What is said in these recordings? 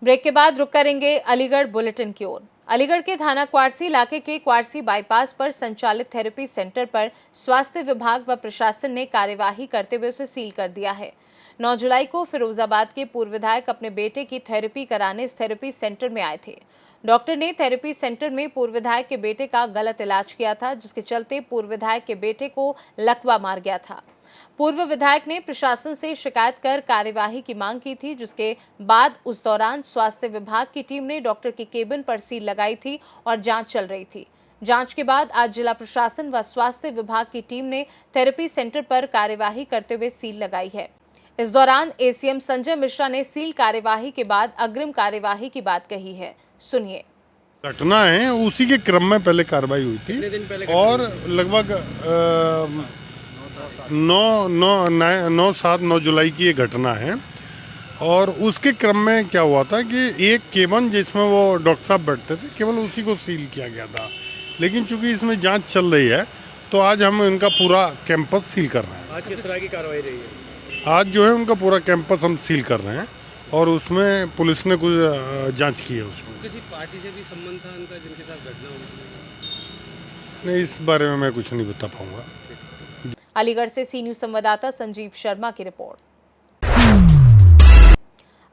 Break के बाद रुक करेंगे अलीगढ़ बुलेटिन की ओर। अलीगढ़ के थाना क्वारसी इलाके के क्वारसी बाईपास पर संचालित थेरेपी सेंटर पर स्वास्थ्य विभाग व प्रशासन ने कार्यवाही करते हुए उसे सील कर दिया है। 9 जुलाई को फिरोजाबाद के पूर्व विधायक अपने बेटे की थेरेपी कराने इस थेरेपी सेंटर में आए थे। डॉक्टर ने थेरेपी सेंटर में पूर्व विधायक के बेटे का गलत इलाज किया था, जिसके चलते पूर्व विधायक के बेटे को लकवा मार गया था। पूर्व विधायक ने प्रशासन से शिकायत कर कार्यवाही की मांग की थी, जिसके बाद उस दौरान स्वास्थ्य विभाग की टीम ने डॉक्टर के केबिन पर सील लगाई थी और जांच चल रही थी। जांच के बाद आज जिला प्रशासन व स्वास्थ्य विभाग की टीम ने थेरेपी सेंटर पर कार्यवाही करते हुए सील लगाई है। इस दौरान एसीएम संजय मिश्रा ने सील कार्यवाही के बाद अग्रिम कार्यवाही की बात कही है। सुनिए। घटना है, उसी के क्रम में पहले कार्रवाई हुई थी और लगभग 9 जुलाई की ये घटना है। और उसके क्रम में क्या हुआ था कि एक केबिन जिसमें वो डॉक्टर साहब बैठते थे, केवल उसी को सील किया गया था। लेकिन चूंकि इसमें जांच चल रही है तो आज हम इनका पूरा कैंपस सील कर रहे हैं। आज किस तरह की कार्रवाई रही है? आज जो है उनका पूरा कैंपस हम सील कर रहे हैं और उसमें पुलिस ने कुछ जांच की है। उसमें किसी पार्टी से भी संबंध था उनका जिनके साथ घटना हुई? नहीं, इस बारे में मैं कुछ नहीं बता पाऊंगा। अलीगढ़ से सी न्यूज संवाददाता संजीव शर्मा की रिपोर्ट।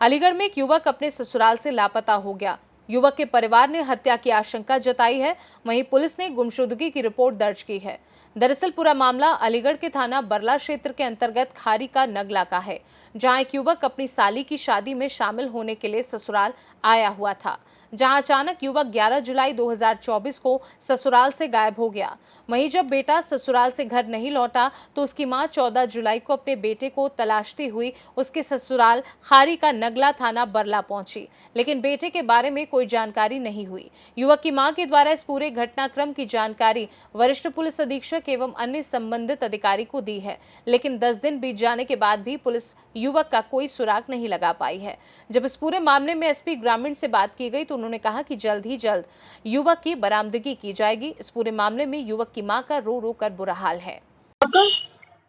अलीगढ़ में एक युवक अपने ससुराल से लापता हो गया। युवक के परिवार ने हत्या की आशंका जताई है, वहीं पुलिस ने गुमशुदगी की रिपोर्ट दर्ज की है। दरअसल पूरा मामला अलीगढ़ के थाना बरला क्षेत्र के अंतर्गत खारी का नगला का है, जहां एक युवक अपनी साली की शादी में शामिल होने के लिए ससुराल आया हुआ था, जहां अचानक युवक 11 जुलाई 2024 को ससुराल से गायब हो गया। वहीं जब बेटा ससुराल से घर नहीं लौटा तो उसकी मां 14 जुलाई को अपने बेटे को तलाशती हुई उसके ससुराल खारी का नगला थाना बरला पहुंची, लेकिन बेटे के बारे में कोई जानकारी नहीं हुई। युवक की मां के द्वारा इस पूरे घटनाक्रम की जानकारी वरिष्ठ पुलिस अधीक्षक एवं अन्य संबंधित अधिकारी को दी है, लेकिन 10 दिन बीत जाने के बाद भी पुलिस युवक का कोई सुराग नहीं लगा पाई है। जब इस पूरे मामले में एसपी ग्रामीण से बात की गई तो उन्होंने कहा कि जल्द ही जल्द युवक की बरामदगी की जाएगी। इस पूरे मामले में युवक की मां का रो रो कर बुरा हाल है।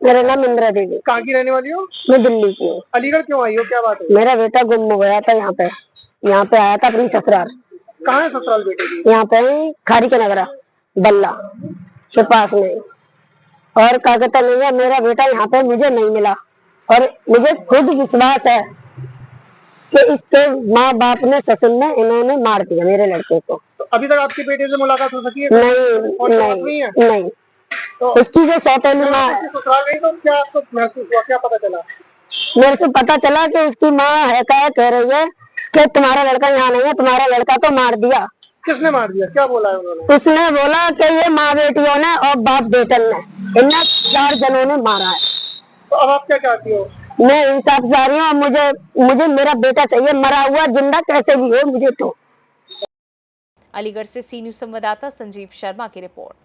मेरा नाम इंदिरा देवी। कहाँ की रहने वाली हो? मैं दिल्ली की हूँ। अलीगढ़ क्यों आई हो, क्या बात है? मेरा बेटा गुम हो गया था। यहाँ पे आया था अपनी ससुराल। कहाँ है ससुराल बेटे की? यहाँ पे खारी का नगरा बल्ला के पास में। और क्या कहता नहीं है, मेरा बेटा यहाँ पे मुझे नहीं मिला और मुझे खुद विश्वास है कि इसके माँ बाप ने ससुर ने इन्होंने मार दिया मेरे लड़के को। तो अभी तक आपके बेटे से मुलाकात हो सकी है? नहीं। तो उसकी जो सौतेली माँ है, ससुराल गई तो क्या आपको महसूस हुआ, क्या पता चला? मेरे से पता चला कि उसकी माँ है कह रही है कि तुम्हारा लड़का यहाँ नहीं है, तुम्हारा लड़का तो मार दिया। किसने मार दिया, क्या बोला है उन्होंने? उसने बोला कि ये माँ बेटियों ने और बाप बेटन ने, इन 4 जनों ने मारा है। तो अब आप क्या चाहती हो? मैं इंसाफ चाह रही हूँ। मुझे मेरा बेटा चाहिए, मरा हुआ जिंदा कैसे भी हो मुझे तो। अलीगढ़ से सी न्यूज संवाददाता संजीव शर्मा की रिपोर्ट।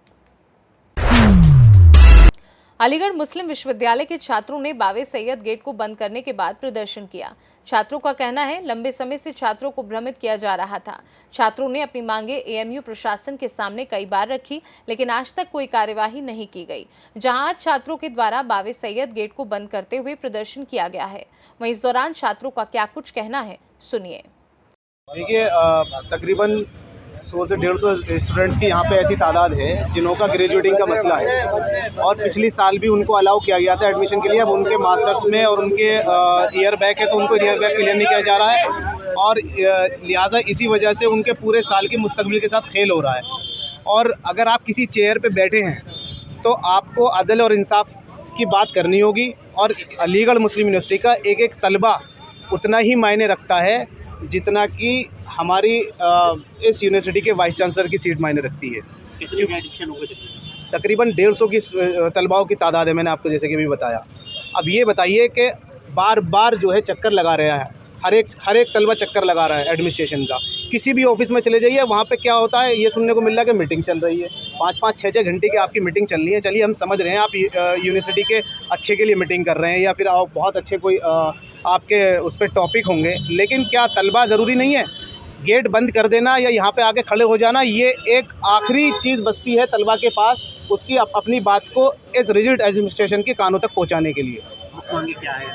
अलीगढ़ मुस्लिम विश्वविद्यालय के छात्रों ने बावे सैयद गेट को बंद करने के बाद प्रदर्शन किया। छात्रों का कहना है लंबे समय से छात्रों को भ्रमित किया जा रहा था। छात्रों ने अपनी मांगे एएमयू प्रशासन के सामने कई बार रखी, लेकिन आज तक कोई कार्यवाही नहीं की गई। जहां आज छात्रों के द्वारा बावे सैयद गेट को बंद करते हुए प्रदर्शन किया गया है, वहीं इस दौरान छात्रों का क्या कुछ कहना है, सुनिए। देखिए, तकरीबन 100 से 150 स्टूडेंट्स की यहाँ पे ऐसी तादाद है जिनका ग्रेजुएटिंग का मसला है और पिछली साल भी उनको अलाउ किया गया था एडमिशन के लिए। अब उनके मास्टर्स में और उनके ईयर बैक है तो उनको ईयर बैक क्लियर नहीं किया जा रहा है और लिहाजा इसी वजह से उनके पूरे साल की मुस्तकबिल के साथ खेल हो रहा है। और अगर आप किसी चेयर पे बैठे हैं तो आपको अदल और इंसाफ की बात करनी होगी और अलीगढ़ मुस्लिम यूनिवर्सिटी का एक तलबा उतना ही मायने रखता है जितना कि हमारी इस यूनिवर्सिटी के वाइस चांसलर की सीट मायने रखती है। तकरीबन 150 की तलबाओं की तादाद है, मैंने आपको जैसे कि भी बताया। अब ये बताइए कि बार बार जो है चक्कर लगा रहा है, हर एक तलबा चक्कर लगा रहा है एडमिनिस्ट्रेशन का। किसी भी ऑफिस में चले जाइए, वहाँ पे क्या होता है ये सुनने को मिल रहा है कि मीटिंग चल रही है, 5-5, 6-6 घंटे की आपकी मीटिंग चल रही है। चलिए हम समझ रहे हैं आप यूनिवर्सिटी के अच्छे के लिए मीटिंग कर रहे हैं या फिर आप बहुत अच्छे कोई आपके उस पर टॉपिक होंगे, लेकिन क्या तलबा ज़रूरी नहीं है? गेट बंद कर देना या यहाँ पे आके खड़े हो जाना ये एक आखिरी चीज़ बचती है तलबा के पास, उसकी अपनी बात को इस रिजिड एडमिनिस्ट्रेशन के कानों तक पहुँचाने के लिए। मांगे क्या है?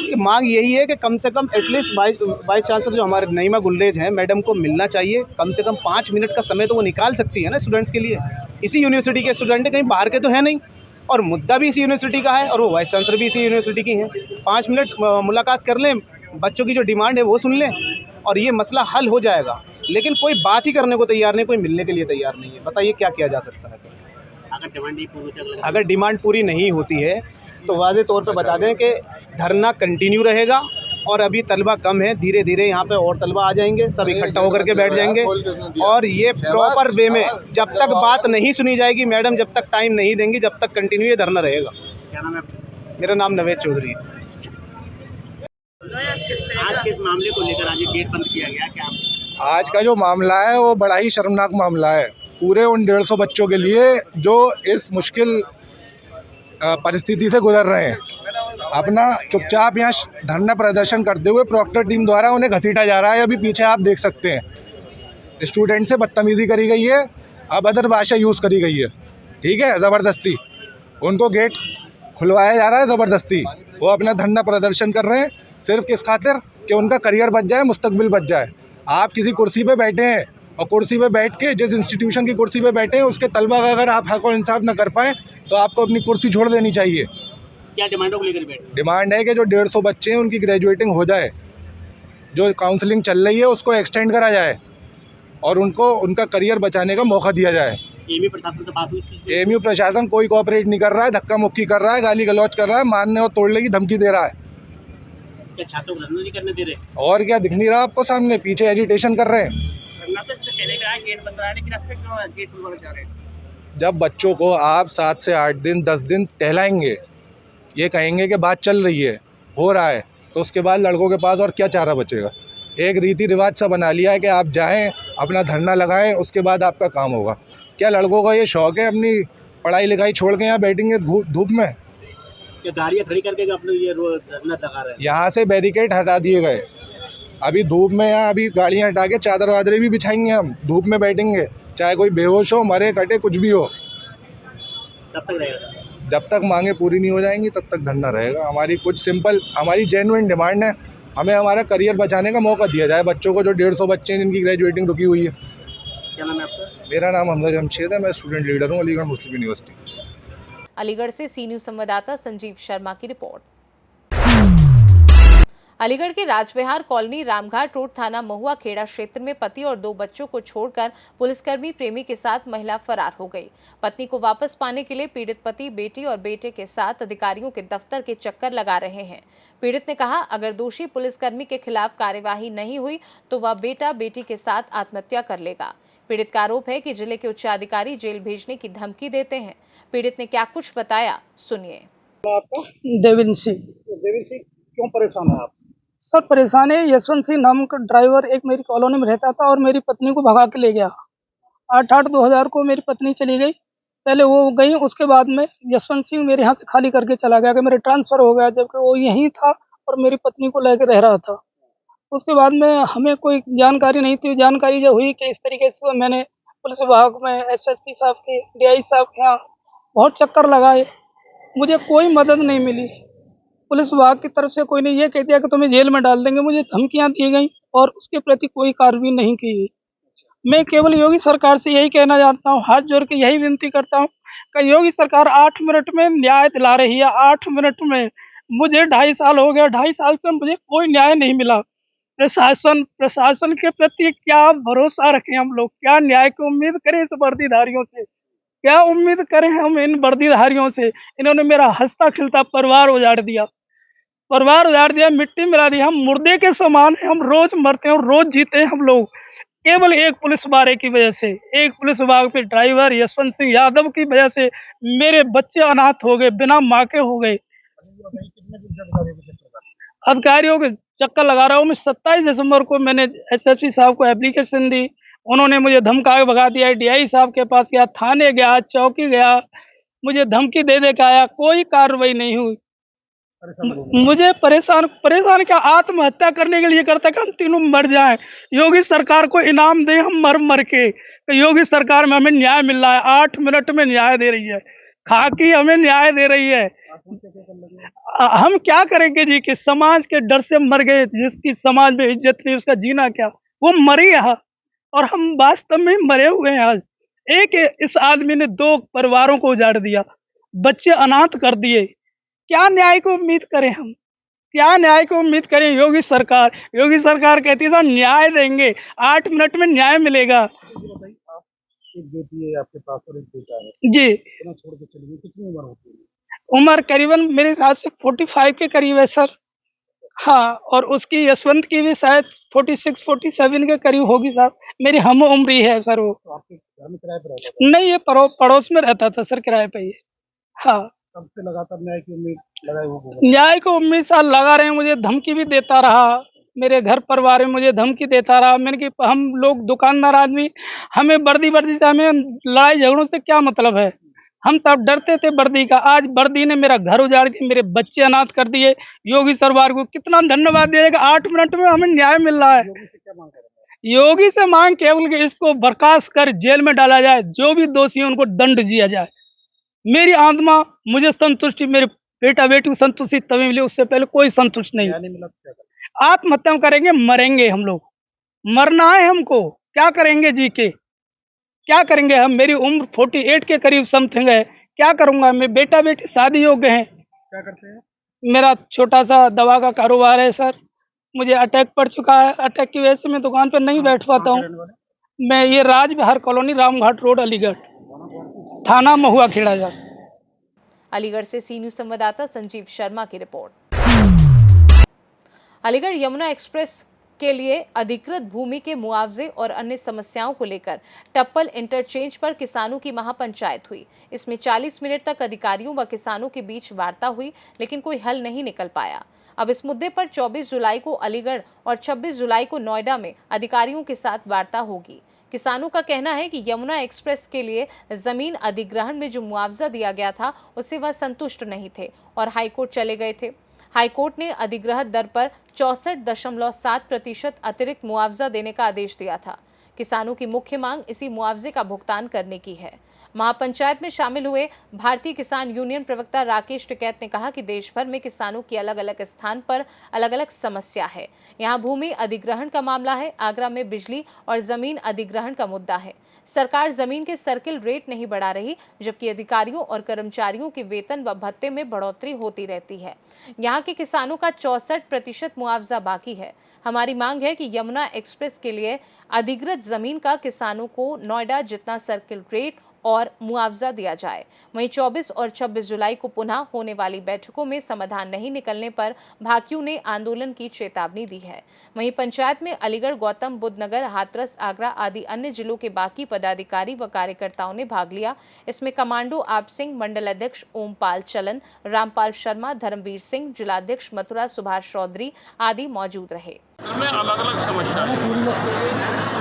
कि मांग यही है कि कम से कम एटलीस्ट वाइस चांसलर जो हमारे नईमा गुलेज हैं, मैडम को मिलना चाहिए। कम से कम 5 मिनट का समय तो वो निकाल सकती है ना स्टूडेंट्स के लिए। इसी यूनिवर्सिटी के स्टूडेंट हैं, कहीं बाहर के तो है नहीं, और मुद्दा भी इसी यूनिवर्सिटी का है और वो वाइस चांसलर भी इसी यूनिवर्सिटी की हैं। 5 मिनट मुलाकात कर लें, बच्चों की जो डिमांड है वो सुन लें और ये मसला हल हो जाएगा। लेकिन कोई बात ही करने को तैयार नहीं, कोई मिलने के लिए तैयार नहीं है। बताइए क्या किया जा सकता है? अगर डिमांड पूरी नहीं होती है तो वाज़े तौर पे बता दें कि धरना कंटिन्यू रहेगा। और अभी तलबा कम है, धीरे धीरे यहाँ पे और तलबा आ जाएंगे, सब इकट्ठा होकर के बैठ जाएंगे। और ये प्रॉपर वे में जब तक बात नहीं सुनी जाएगी, मैडम जब तक टाइम नहीं देंगी, जब तक कंटिन्यू ये धरना रहेगा। क्या नाम है? मेरा नाम नवेद चौधरी है। आज किस मामले को लेकर आज ये गेट बंद किया गया? क्या आज का जो मामला है वो बड़ा ही शर्मनाक मामला है पूरे उन 150 बच्चों के लिए जो इस मुश्किल परिस्थिति से गुजर रहे हैं। अपना चुपचाप यहाँ धरना प्रदर्शन करते हुए प्रॉक्टर टीम द्वारा उन्हें घसीटा जा रहा है। अभी पीछे आप देख सकते हैं स्टूडेंट से बदतमीजी करी गई है, अभद्र भाषा यूज़ करी गई है, ठीक है, ज़बरदस्ती उनको गेट खुलवाया जा रहा है ज़बरदस्ती। वो अपना धरना प्रदर्शन कर रहे हैं सिर्फ किस खातिर कि उनका करियर बच जाए, मुस्तकबिल बच जाए। आप किसी कुर्सी पे बैठे हैं और कुर्सी पे बैठ के जिस इंस्टीट्यूशन की कुर्सी पे बैठे हैं उसके तलबा का अगर आप हक और इंसाफ न कर पाएँ तो आपको अपनी कुर्सी छोड़ देनी चाहिए। क्या डिमांडों को लेकर बैठे? डिमांड है कि जो 150 बच्चे हैं उनकी ग्रेजुएटिंग हो जाए, जो काउंसलिंग चल रही है उसको एक्सटेंड करा जाए और उनको उनका करियर बचाने का मौका दिया जाए। एमयू प्रशासन से बात हुई? एमयू प्रशासन कोई कोऑपरेट नहीं कर रहा है, धक्का मुक्की कर रहा है, गाली गलौज कर रहा है, मारने और तोड़ने की धमकी दे रहा है। क्या छात्रों को धरना नहीं करने दे रहे? और क्या दिख नहीं रहा आपको सामने? पीछे एजिटेशन कर रहे हैं। धरना तो इससे पहले का गेट बंद रहा है, लेकिन अब तक क्यों गेट खुलवाने जा रहे हैं? जब बच्चों को आप 7 से 8 दिन 10 दिन टहलाएंगे, ये कहेंगे कि बात चल रही है, हो रहा है, तो उसके बाद लड़कों के पास और क्या चारा बचेगा? एक रीति रिवाज सा बना लिया है कि आप जाएं अपना धरना लगाएं, उसके बाद आपका काम होगा। क्या लड़कों का ये शौक़ है अपनी पढ़ाई लिखाई छोड़ के यहाँ बैठेंगे धूप में? क्या गाड़ियाँ खड़ी करके अपने ये धरना लगा रहे हैं? यहाँ से बैरिकेड हटा दिए गए, अभी धूप में यहाँ अभी गाड़ियाँ हटा के चादर वादरें भी बिछाएंगे, हम धूप में बैठेंगे, चाहे कोई बेहोश हो, मरे कटे, कुछ भी हो। तब तक रहेगा? जब तक मांगे पूरी नहीं हो जाएंगी तब तक धरना रहेगा। हमारी कुछ सिंपल, हमारी जेन्युइन डिमांड है, हमें हमारा करियर बचाने का मौका दिया जाए। बच्चों को जो 150 बच्चे हैं जिनकी ग्रेजुएटिंग रुकी हुई है। क्या नाम है आपका? मेरा नाम हमजा जमशेद है, मैं स्टूडेंट लीडर हूँ अलीगढ़ मुस्लिम यूनिवर्सिटी। अलीगढ़ से सी न्यूज़ संवाददाता संजीव शर्मा की रिपोर्ट। अलीगढ़ के राजविहार कॉलोनी रामघाट रोड थाना महुआ खेड़ा क्षेत्र में पति और 2 बच्चों को छोड़कर पुलिसकर्मी प्रेमी के साथ महिला फरार हो गई। पत्नी को वापस पाने के लिए पीड़ित पति बेटी और बेटे के साथ अधिकारियों के दफ्तर के चक्कर लगा रहे हैं। पीड़ित ने कहा, अगर दोषी पुलिसकर्मी के खिलाफ कार्यवाही नहीं हुई तो वह बेटा बेटी के साथ आत्महत्या कर लेगा। पीड़ित का आरोप है कि जिले के उच्चाधिकारी जेल भेजने की धमकी देते हैं। पीड़ित ने क्या कुछ बताया, सुनिए। देवेंद्र सिंह। देवेंद्र सिंह, क्यों परेशान है आप? सर परेशान है, यशवंत सिंह नाम का ड्राइवर एक मेरी कॉलोनी में रहता था और मेरी पत्नी को भगा के ले गया। 8/8/2000 को मेरी पत्नी चली गई, पहले वो गई, उसके बाद में यशवंत सिंह मेरे यहाँ से खाली करके चला गया कि मेरे ट्रांसफ़र हो गया, जबकि वो यहीं था और मेरी पत्नी को लेकर रह रहा था। उसके बाद में हमें कोई जानकारी नहीं थी। जानकारी जब हुई कि इस तरीके से मैंने पुलिस विभाग में एसएसपी साहब के, डीआई साहब के यहाँ बहुत चक्कर लगाए, मुझे कोई मदद नहीं मिली। पुलिस विभाग की तरफ से कोई ने ये कह दिया कि तुम्हें जेल में डाल देंगे, मुझे धमकियां दी गई और उसके प्रति कोई कार्रवाई नहीं की गई। मैं केवल योगी सरकार से यही कहना चाहता हूँ, हाथ जोड़ के यही विनती करता हूँ कि योगी सरकार 8 मिनट में न्याय दिला रही है। 8 मिनट में मुझे 2.5 साल हो गया, 2.5 साल से मुझे कोई न्याय नहीं मिला। प्रशासन के प्रति क्या भरोसा रखें हम लोग? क्या न्याय की उम्मीद करें इस वर्दीधारियों से? क्या उम्मीद करें हम इन वर्दीधारियों से? इन्होंने मेरा हंसता खिलता परिवार उजाड़ दिया, मिट्टी मिला दी। हम मुर्दे के समान हैं, हम रोज मरते हैं और रोज जीते हैं हम लोग, केवल एक पुलिस वाले की वजह से, एक पुलिस विभाग के ड्राइवर यशवंत सिंह यादव की वजह से मेरे बच्चे अनाथ हो गए, बिना माँ के हो गए। अधिकारियों के चक्कर लगा रहा हूँ मैं। 27 दिसंबर को मैंने एसएसपी साहब को एप्लीकेशन दी, उन्होंने मुझे धमका के भगा दिया। डीआई साहब के पास गया, थाने गया, चौकी गया, मुझे धमकी दे के आया, कोई कार्रवाई नहीं हुई। मुझे परेशान क्या, आत्महत्या करने के लिए करता कि हम तीनों मर जाएं। योगी सरकार को इनाम दे हम मर के, तो योगी सरकार में हमें न्याय मिल रहा है। 8 मिनट में न्याय दे रही है, खाकी हमें न्याय दे रही है। हम क्या करेंगे जी कि समाज के डर से मर गए, जिसकी समाज में इज्जत नहीं उसका जीना क्या, वो मरी है और हम वास्तव में मरे हुए हैं। आज एक इस आदमी ने 2 परिवारों को उजाड़ दिया, बच्चे अनाथ कर दिए। क्या न्याय को उम्मीद करें हम, क्या न्याय को उम्मीद करें? योगी सरकार कहती था न्याय देंगे, 8 मिनट में न्याय मिलेगा। एक बेटी है आपके पास और एक बेटा है, जी, इतना छोड़ के चली गई, कितनी उम्र होती है? उम्र करीबन मेरे हिसाब से 45 के करीब है सर। हाँ, और उसकी यशवंत की भी शायद 46-47 के करीब होगी साहब। मेरी हम उम्र ही है सर वो। तो आपके घर में किराए पर रहता था? नहीं, ये पड़ोस में रहता था सर, किराए पे ही। हाँ, तब से लगातार न्याय की उम्मीद लगाए हुए न्याय को उम्मीद साल लगा रहे हैं, मुझे धमकी भी देता रहा, मेरे घर परिवार में मुझे धमकी देता रहा। मैंने कि हम लोग दुकानदार आदमी, हमें वर्दी से हमें लड़ाई झगड़ों से क्या मतलब है, हम सब डरते थे वर्दी का। आज वर्दी ने मेरा घर उजाड़ दिया, मेरे बच्चे अनाथ कर दिए। योगी सरकार को कितना धन्यवाद दिएगा, 8 मिनट में हमें न्याय मिल रहा है। योगी से मांग केवल कि इसको बर्खास्त कर जेल में डाला जाए, जो भी दोषी है उनको दंड दिया जाए। मेरी आत्मा मुझे संतुष्टि, मेरे बेटा बेटी को संतुष्टि तभी मिली, उससे पहले कोई संतुष्ट नहीं। आत्महत्या करेंगे, मरेंगे हम लोग, मरना है हमको। क्या करेंगे जी के, क्या करेंगे हम? मेरी उम्र 48 के करीब समथिंग है, क्या करूंगा मैं? बेटा बेटी शादी योग्य हैं। क्या करते हैं? मेरा छोटा सा दवा का कारोबार है सर। मुझे अटैक पड़ चुका है, अटैक की वजह से मैं दुकान पर नहीं बैठ पाता हूँ। मैं ये राजविहार कॉलोनी, रामघाट रोड, अलीगढ़, थाना महुआ खेड़ा जा। अलीगढ़ से सी न्यूज संवाददाता संजीव शर्मा की रिपोर्ट। अलीगढ़ यमुना एक्सप्रेस के लिए अधिकृत भूमि के मुआवजे और अन्य समस्याओं को लेकर टप्पल इंटरचेंज पर किसानों की महापंचायत हुई। इसमें 40 मिनट तक अधिकारियों व किसानों के बीच वार्ता हुई, लेकिन कोई हल नहीं निकल पाया। अब इस मुद्दे पर 24 जुलाई को अलीगढ़ और 26 जुलाई को नोएडा में अधिकारियों के साथ वार्ता होगी। किसानों का कहना है कि यमुना एक्सप्रेस के लिए जमीन अधिग्रहण में जो मुआवजा दिया गया था उससे वह संतुष्ट नहीं थे और हाईकोर्ट चले गए थे। हाईकोर्ट ने अधिग्रहण दर पर 64.7% अतिरिक्त मुआवजा देने का आदेश दिया था। किसानों की मुख्य मांग इसी मुआवजे का भुगतान करने की है। महापंचायत में शामिल हुए भारतीय किसान यूनियन प्रवक्ता राकेश टिकैत ने कहा कि देश भर में किसानों की अलग अलग स्थान पर अलग अलग समस्या है। यहाँ भूमि अधिग्रहण का मामला है, आगरा में बिजली और जमीन अधिग्रहण का मुद्दा है। सरकार जमीन के सर्किल रेट नहीं बढ़ा रही, जबकि अधिकारियों और कर्मचारियों के वेतन व भत्ते में बढ़ोतरी होती रहती है। यहाँ के किसानों का 64% मुआवजा बाकी है। हमारी मांग है कि यमुना एक्सप्रेस के लिए अधिकृत जमीन का किसानों को नोएडा जितना सर्किल रेट और मुआवजा दिया जाए। वहीं 24 और 26 जुलाई को पुनः होने वाली बैठकों में समाधान नहीं निकलने पर भाकियों ने आंदोलन की चेतावनी दी है। वहीं पंचायत में अलीगढ़, गौतम बुद्ध नगर, हाथरस, आगरा आदि अन्य जिलों के बाकी पदाधिकारी व कार्यकर्ताओं ने भाग लिया। इसमें कमांडो आप सिंह, मंडल अध्यक्ष ओमपाल चलन, रामपाल शर्मा, धर्मवीर सिंह, जिलाध्यक्ष मथुरा सुभाष चौधरी आदि मौजूद रहे। में अलग अलग समस्याएं हैं,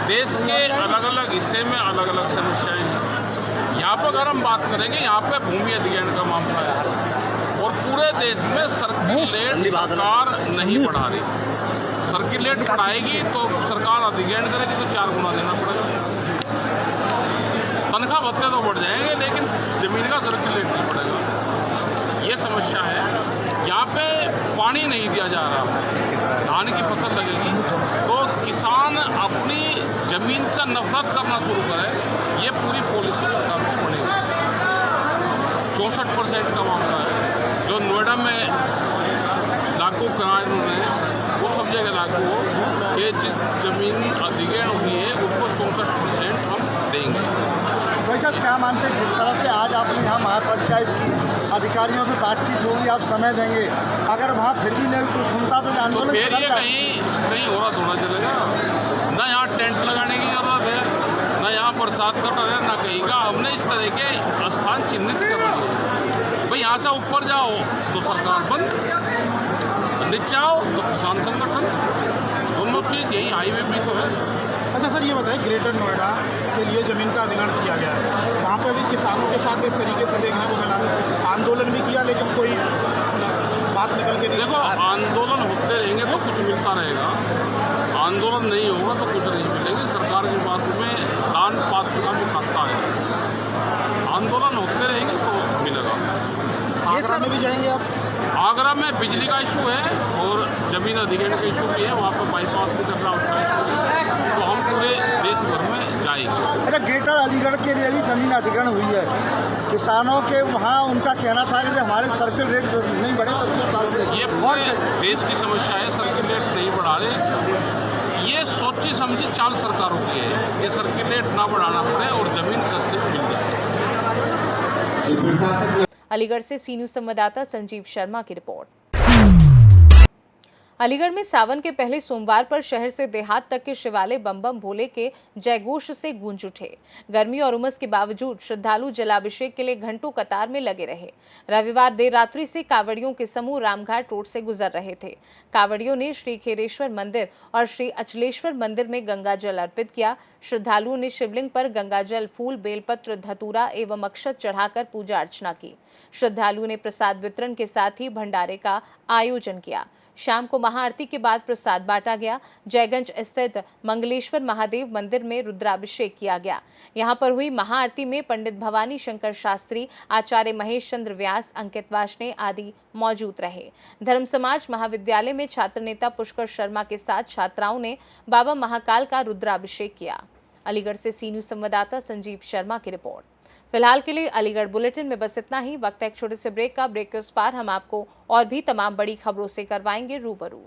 देश के अलग अलग हिस्से में अलग अलग समस्याएं हैं। यहाँ पर अगर हम बात करेंगे, यहाँ पे भूमि अधिग्रहण का मामला है और पूरे देश में सर्किल रेट सरकार नहीं बढ़ा रही। सर्किल रेट बढ़ाएगी तो सरकार अधिग्रहण करेगी तो 4 गुना देना पड़ेगा। तनख्वाह भत्ते तो बढ़ जाएंगे, लेकिन जमीन का सर्किल रेट नहीं बढ़ेगा। ये समस्या है। यहाँ पे पानी नहीं दिया जा रहा। धान की फसल लगेगी तो किसान अपनी जमीन से नफरत करना शुरू करे, ये पूरी पॉलिसी सरकार को पड़ेगी। 64% का मामला है जो नोएडा में लागू कराए उन्होंने, वो सब जगह लागू हो कि जिस जमीन अधिग्रहण हुई है उसको 64% हम देंगे। भाई साहब, क्या मानते हैं जिस तरह से आज आपने यहाँ महापंचायत की अधिकारियों से बातचीत होगी, आप समय देंगे, अगर वहाँ फिर भी नहीं कुछ सुनता तो आंदोलन तो फिर ये कहीं हो रहा थोड़ा चलेगा। ना यहाँ टेंट लगाने की जरूरत है, ना यहाँ बरसात का डर है, ना कहीं का। हमने इस तरह के स्थान चिन्हित कर दिए। भाई यहाँ से ऊपर जाओ तो सरकार बंद, नीचे आओ तो किसान संगठन, दोनों चीज़ यही हाईवे भी तो है। अच्छा सर, ये बताइए, ग्रेटर नोएडा के लिए ज़मीन का अधिग्रहण किया गया है, वहाँ पे भी किसानों के साथ इस तरीके से देखने को मिला, आंदोलन भी किया लेकिन कोई बात निकल के नहीं। देखो, आंदोलन होते रहेंगे तो कुछ मिलता रहेगा, आंदोलन नहीं होगा तो कुछ नहीं मिलेगा। सरकार की बात में दान पात्र का भी खाता है, आंदोलन होते रहेंगे तो मिलेगा। आगरा में भी जाएंगे आप? आगरा में बिजली का इशू है और जमीन अधिग्रहण का इशू भी है, वहाँ पर बाईपास भी करना उसका इशू है, तो हम पूरे देश भर में जाएंगे। अच्छा, ग्रेटर अलीगढ़ के लिए भी जमीन अधिग्रहण हुई है, किसानों के वहाँ उनका कहना था कि हमारे सर्किल रेट नहीं बढ़े तो 2 साल से। ये पूरे देश की समस्या है, सर्किल रेट नहीं बढ़ा रहे, ये सोची समझी चाल सरकारों की है, ये सर्किल रेट ना बढ़ाना पड़े और जमीन सस्ती मिल जाए। अलीगढ़ से सी न्यूज़ संवाददाता संजीव शर्मा की रिपोर्ट। अलीगढ़ में सावन के पहले सोमवार पर शहर से देहात तक के शिवालय बम बम भोले के जयघोष से गूंज उठे। गर्मी और उमस के बावजूद श्रद्धालु जलाभिषेक के लिए घंटों कतार में लगे रहे। रविवार देर रात्रि से कांवड़ियों के समूह रामघाट रोड से गुजर रहे थे। कांवड़ियों ने श्री खेरेश्वर मंदिर और श्री अचलेश्वर मंदिर में गंगा जल अर्पित किया। श्रद्धालुओं ने शिवलिंग पर गंगाजल, फूल, बेलपत्र, धतूरा एवं अक्षत चढ़ाकर पूजा अर्चना की। श्रद्धालुओं ने प्रसाद वितरण के साथ ही भंडारे का आयोजन किया। शाम को महाआरती के बाद प्रसाद बांटा गया। जयगंज स्थित मंगलेश्वर महादेव मंदिर में रुद्राभिषेक किया गया। यहां पर हुई महाआरती में पंडित भवानी शंकर शास्त्री, आचार्य महेश चंद्र व्यास, अंकित वार्ष्णेय आदि मौजूद रहे। धर्म समाज महाविद्यालय में छात्र नेता पुष्कर शर्मा के साथ छात्राओं ने बाबा महाकाल का रुद्राभिषेक किया। अलीगढ़ से सी न्यूज़ संवाददाता संजीव शर्मा की रिपोर्ट। फिलहाल के लिए अलीगढ़ बुलेटिन में बस इतना ही। वक्त है एक छोटे से ब्रेक का। ब्रेक के उस पार हम आपको और भी तमाम बड़ी खबरों से करवाएंगे रूबरू।